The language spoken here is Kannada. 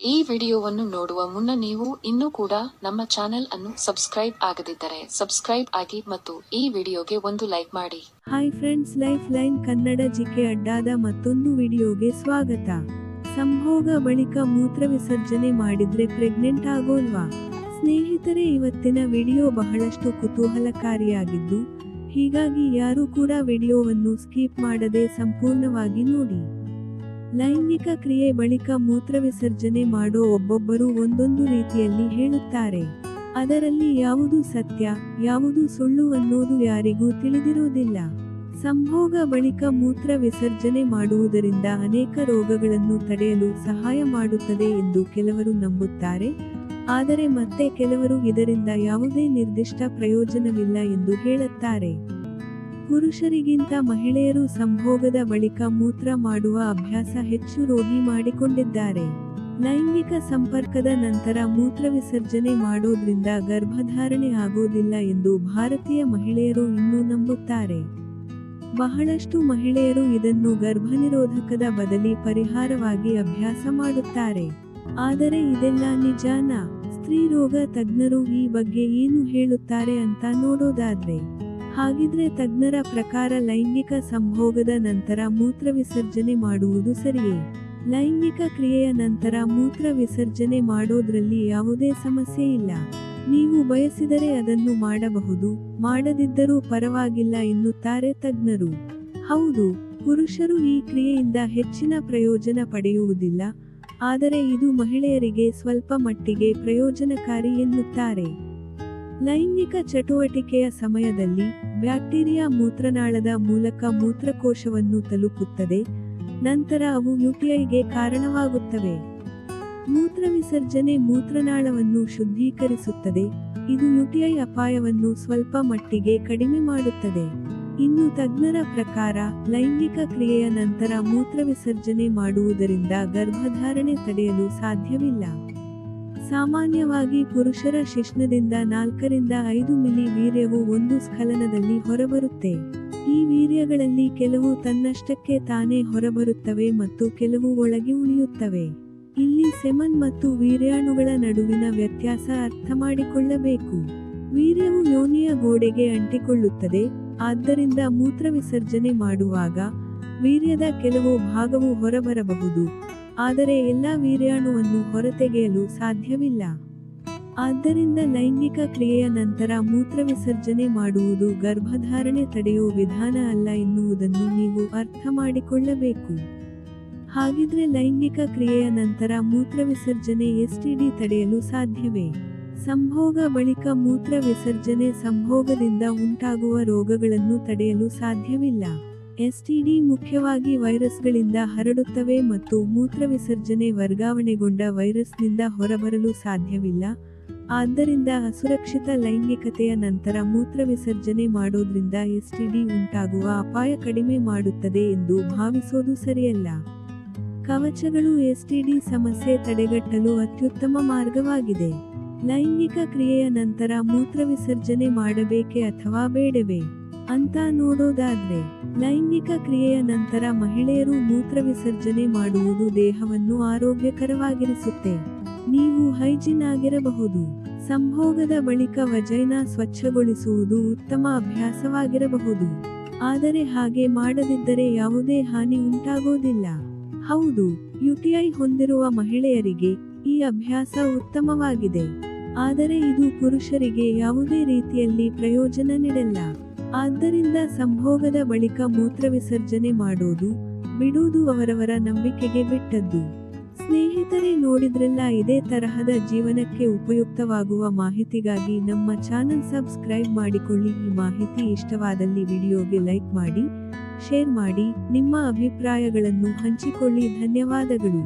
ಈ ವಿಡಿಯೋವನ್ನು ನೋಡುವ ಮುನ್ನ ನೀವು ಇನ್ನೂ ಕೂಡ ನಮ್ಮ ಚಾನೆಲ್ ಅನ್ನು ಸಬ್ಸ್ಕ್ರೈಬ್ ಆಗದಿದ್ದರೆ ಸಬ್ಸ್ಕ್ರೈಬ್ ಆಗಿ ಮತ್ತು ಈ ವಿಡಿಯೋಗೆ ಒಂದು ಲೈಕ್ ಮಾಡಿ. Hi friends, life line Kannada GK ಅಡ್ಡಾದ ಮತ್ತೊಂದು ವಿಡಿಯೋಗೆ ಸ್ವಾಗತ. ಸಂಭೋಗ ಬಳಿಕ ಮೂತ್ರ ವಿಸರ್ಜನೆ ಮಾಡಿದ್ರೆ ಪ್ರೆಗ್ನೆಂಟ್ ಆಗೋಲ್ವಾ? ಸ್ನೇಹಿತರೆ, ಇವತ್ತಿನ ವಿಡಿಯೋ ಬಹಳಷ್ಟು ಕುತೂಹಲಕಾರಿಯಾಗಿದ್ದು, ಹೀಗಾಗಿ ಯಾರೂ ಕೂಡ ವಿಡಿಯೋವನ್ನು ಸ್ಕಿಪ್ ಮಾಡದೆ ಸಂಪೂರ್ಣವಾಗಿ ನೋಡಿ. ಲೈಂಗಿಕ ಕ್ರಿಯೆ ಬಳಿಕ ಮೂತ್ರ ವಿಸರ್ಜನೆ ಮಾಡೋ ಒಬ್ಬೊಬ್ಬರು ಒಂದೊಂದು ರೀತಿಯಲ್ಲಿ ಹೇಳುತ್ತಾರೆ. ಅದರಲ್ಲಿ ಯಾವುದು ಸತ್ಯ, ಯಾವುದು ಸುಳ್ಳು ಅನ್ನೋದು ಯಾರಿಗೂ ತಿಳಿದಿರೋದಿಲ್ಲ. ಸಂಭೋಗ ಬಳಿಕ ಮೂತ್ರ ವಿಸರ್ಜನೆ ಮಾಡುವುದರಿಂದ ಅನೇಕ ರೋಗಗಳನ್ನು ತಡೆಯಲು ಸಹಾಯ ಮಾಡುತ್ತದೆ ಎಂದು ಕೆಲವರು ನಂಬುತ್ತಾರೆ. ಆದರೆ ಮತ್ತೆ ಕೆಲವರು ಇದರಿಂದ ಯಾವುದೇ ನಿರ್ದಿಷ್ಟ ಪ್ರಯೋಜನವಿಲ್ಲ ಎಂದು ಹೇಳುತ್ತಾರೆ. ಪುರುಷರಿಗಿಂತ ಮಹಿಳೆಯರು ಸಂಭೋಗದ ಬಳಿಕ ಮೂತ್ರ ಮಾಡುವ ಅಭ್ಯಾಸ ಹೆಚ್ಚು ರೂಢಿ ಮಾಡಿಕೊಂಡಿದ್ದಾರೆ. ಲೈಂಗಿಕ ಸಂಪರ್ಕದ ನಂತರ ಮೂತ್ರ ವಿಸರ್ಜನೆ ಮಾಡೋದ್ರಿಂದ ಗರ್ಭಧಾರಣೆ ಆಗೋದಿಲ್ಲ ಎಂದು ಭಾರತೀಯ ಮಹಿಳೆಯರು ಇನ್ನೂ ನಂಬುತ್ತಾರೆ. ಬಹಳಷ್ಟು ಮಹಿಳೆಯರು ಇದನ್ನು ಗರ್ಭನಿರೋಧಕದ ಬದಲಿ ಪರಿಹಾರವಾಗಿ ಅಭ್ಯಾಸ ಮಾಡುತ್ತಾರೆ. ಆದರೆ ಇದೆಲ್ಲ ನಿಜಾನಾ? ಸ್ತ್ರೀ ರೋಗ ತಜ್ಞರು ಈ ಬಗ್ಗೆ ಏನು ಹೇಳುತ್ತಾರೆ ಅಂತ ನೋಡೋದಾದ್ರೆ, ಹಾಗಿದ್ರೆ ತಜ್ಞರ ಪ್ರಕಾರ ಲೈಂಗಿಕ ಸಂಭೋಗದ ನಂತರ ಮೂತ್ರ ವಿಸರ್ಜನೆ ಮಾಡುವುದು ಸರಿಯೇ? ಲೈಂಗಿಕ ಕ್ರಿಯೆಯ ನಂತರ ಮೂತ್ರ ವಿಸರ್ಜನೆ ಮಾಡೋದ್ರಲ್ಲಿ ಯಾವುದೇ ಸಮಸ್ಯೆ ಇಲ್ಲ. ನೀವು ಬಯಸಿದರೆ ಅದನ್ನು ಮಾಡಬಹುದು, ಮಾಡದಿದ್ದರೂ ಪರವಾಗಿಲ್ಲ ಎನ್ನುತ್ತಾರೆ ತಜ್ಞರು. ಹೌದು, ಪುರುಷರು ಈ ಕ್ರಿಯೆಯಿಂದ ಹೆಚ್ಚಿನ ಪ್ರಯೋಜನ ಪಡೆಯುವುದಿಲ್ಲ, ಆದರೆ ಇದು ಮಹಿಳೆಯರಿಗೆ ಸ್ವಲ್ಪ ಮಟ್ಟಿಗೆ ಪ್ರಯೋಜನಕಾರಿ ಎನ್ನುತ್ತಾರೆ. ಲೈಂಗಿಕ ಚಟುವಟಿಕೆಯ ಸಮಯದಲ್ಲಿ ಬ್ಯಾಕ್ಟೀರಿಯಾ ಮೂತ್ರನಾಳದ ಮೂಲಕ ಮೂತ್ರಕೋಶವನ್ನು ತಲುಪುತ್ತದೆ, ನಂತರ ಅವು ಯುಟಿಐಗೆ ಕಾರಣವಾಗುತ್ತವೆ. ಮೂತ್ರ ವಿಸರ್ಜನೆ ಮೂತ್ರನಾಳವನ್ನು ಶುದ್ಧೀಕರಿಸುತ್ತದೆ, ಇದು ಯುಟಿಐ ಅಪಾಯವನ್ನು ಸ್ವಲ್ಪ ಮಟ್ಟಿಗೆ ಕಡಿಮೆ ಮಾಡುತ್ತದೆ. ಇನ್ನು ತಜ್ಞರ ಪ್ರಕಾರ ಲೈಂಗಿಕ ಕ್ರಿಯೆಯ ನಂತರ ಮೂತ್ರ ವಿಸರ್ಜನೆ ಮಾಡುವುದರಿಂದ ಗರ್ಭಧಾರಣೆ ತಡೆಯಲು ಸಾಧ್ಯವಿಲ್ಲ. ಸಾಮಾನ್ಯವಾಗಿ ಪುರುಷರ ಶಿಶ್ನದಿಂದ 4 ರಿಂದ 5 ಮಿಲಿ ವೀರ್ಯವು ಒಂದು ಸ್ಖಲನದಲ್ಲಿ ಹೊರಬರುತ್ತೆ. ಈ ವೀರ್ಯಗಳಲ್ಲಿ ಕೆಲವು ತನ್ನಷ್ಟಕ್ಕೆ ತಾನೇ ಹೊರಬರುತ್ತವೆ ಮತ್ತು ಕೆಲವು ಒಳಗೆ ಉಳಿಯುತ್ತವೆ. ಇಲ್ಲಿ ಸೆಮನ್ ಮತ್ತು ವೀರ್ಯಾಣುಗಳ ನಡುವಿನ ವ್ಯತ್ಯಾಸ ಅರ್ಥಮಾಡಿಕೊಳ್ಳಬೇಕು. ವೀರ್ಯವು ಯೋನಿಯ ಗೋಡೆಗೆ ಅಂಟಿಕೊಳ್ಳುತ್ತದೆ, ಆದ್ದರಿಂದ ಮೂತ್ರ ವಿಸರ್ಜನೆ ಮಾಡುವಾಗ ವೀರ್ಯದ ಕೆಲವು ಭಾಗವು ಹೊರಬರಬಹುದು, ಆದರೆ ಎಲ್ಲಾ ವೀರ್ಯಾಣುವನ್ನು ಹೊರತೆಗೆಯಲು ಸಾಧ್ಯವಿಲ್ಲ. ಆದ್ದರಿಂದ ಲೈಂಗಿಕ ಕ್ರಿಯೆಯ ನಂತರ ಮೂತ್ರ ವಿಸರ್ಜನೆ ಮಾಡುವುದು ಗರ್ಭಧಾರಣೆ ತಡೆಯೋ ವಿಧಾನ ಅಲ್ಲ ಎನ್ನುವುದನ್ನು ನೀವು ಅರ್ಥ ಮಾಡಿಕೊಳ್ಳಬೇಕು. ಹಾಗಿದ್ರೆ ಲೈಂಗಿಕ ಕ್ರಿಯೆಯ ನಂತರ ಮೂತ್ರ ವಿಸರ್ಜನೆ ಎಸ್ಟಿಡಿ ತಡೆಯಲು ಸಾಧ್ಯವೇ? ಸಂಭೋಗ ಬಳಿಕ ಮೂತ್ರ ವಿಸರ್ಜನೆ ಸಂಭೋಗದಿಂದ ಉಂಟಾಗುವ ರೋಗಗಳನ್ನು ತಡೆಯಲು ಸಾಧ್ಯವಿಲ್ಲ. ಎಸ್ಟಿಡಿ ಮುಖ್ಯವಾಗಿ ವೈರಸ್ಗಳಿಂದ ಹರಡುತ್ತವೆ ಮತ್ತು ಮೂತ್ರ ವಿಸರ್ಜನೆ ವರ್ಗಾವಣೆಗೊಂಡ ವೈರಸ್ನಿಂದ ಹೊರಬರಲು ಸಾಧ್ಯವಿಲ್ಲ. ಆದ್ದರಿಂದ ಅಸುರಕ್ಷಿತ ಲೈಂಗಿಕತೆಯ ನಂತರ ಮೂತ್ರ ವಿಸರ್ಜನೆ ಮಾಡೋದ್ರಿಂದ ಎಸ್ಟಿಡಿ ಉಂಟಾಗುವ ಅಪಾಯ ಕಡಿಮೆ ಮಾಡುತ್ತದೆ ಎಂದು ಭಾವಿಸೋದು ಸರಿಯಲ್ಲ. ಕವಚಗಳು ಎಸ್ಟಿಡಿ ಸಮಸ್ಯೆ ತಡೆಗಟ್ಟಲು ಅತ್ಯುತ್ತಮ ಮಾರ್ಗವಾಗಿದೆ. ಲೈಂಗಿಕ ಕ್ರಿಯೆಯ ನಂತರ ಮೂತ್ರ ವಿಸರ್ಜನೆ ಮಾಡಬೇಕೇ ಅಥವಾ ಬೇಡವೇ ಅಂತ ನೋಡೋದಾದ್ರೆ, ಲೈಂಗಿಕ ಕ್ರಿಯೆಯ ನಂತರ ಮಹಿಳೆಯರು ಮೂತ್ರ ವಿಸರ್ಜನೆ ಮಾಡುವುದು ದೇಹವನ್ನು ಆರೋಗ್ಯಕರವಾಗಿರಿಸುತ್ತೆ. ನೀವು ಹೈಜಿನ್ ಆಗಿರಬಹುದು. ಸಂಭೋಗದ ಬಳಿಕ ವಜೈನಾ ಸ್ವಚ್ಛಗೊಳಿಸುವುದು ಉತ್ತಮ ಅಭ್ಯಾಸವಾಗಿರಬಹುದು, ಆದರೆ ಹಾಗೆ ಮಾಡದಿದ್ದರೆ ಯಾವುದೇ ಹಾನಿ ಉಂಟಾಗೋದಿಲ್ಲ. ಹೌದು, ಯುಟಿಐ ಹೊಂದಿರುವ ಮಹಿಳೆಯರಿಗೆ ಈ ಅಭ್ಯಾಸ ಉತ್ತಮವಾಗಿದೆ, ಆದರೆ ಇದು ಪುರುಷರಿಗೆ ಯಾವುದೇ ರೀತಿಯಲ್ಲಿ ಪ್ರಯೋಜನ ನೀಡಲ್ಲ. ಆದ್ದರಿಂದ ಸಂಭೋಗದ ಬಳಿಕ ಮೂತ್ರ ವಿಸರ್ಜನೆ ಮಾಡೋದು ಬಿಡುವುದು ಅವರವರ ನಂಬಿಕೆಗೆ ಬಿಟ್ಟದ್ದು. ಸ್ನೇಹಿತರೆ, ನೋಡಿದ್ರಲ್ಲ, ಇದೇ ತರಹದ ಜೀವನಕ್ಕೆ ಉಪಯುಕ್ತವಾಗುವ ಮಾಹಿತಿಗಾಗಿ ನಮ್ಮ ಚಾನೆಲ್ ಸಬ್ಸ್ಕ್ರೈಬ್ ಮಾಡಿಕೊಳ್ಳಿ. ಈ ಮಾಹಿತಿ ಇಷ್ಟವಾದಲ್ಲಿ ವಿಡಿಯೋಗೆ ಲೈಕ್ ಮಾಡಿ, ಶೇರ್ ಮಾಡಿ, ನಿಮ್ಮ ಅಭಿಪ್ರಾಯಗಳನ್ನು ಹಂಚಿಕೊಳ್ಳಿ. ಧನ್ಯವಾದಗಳು.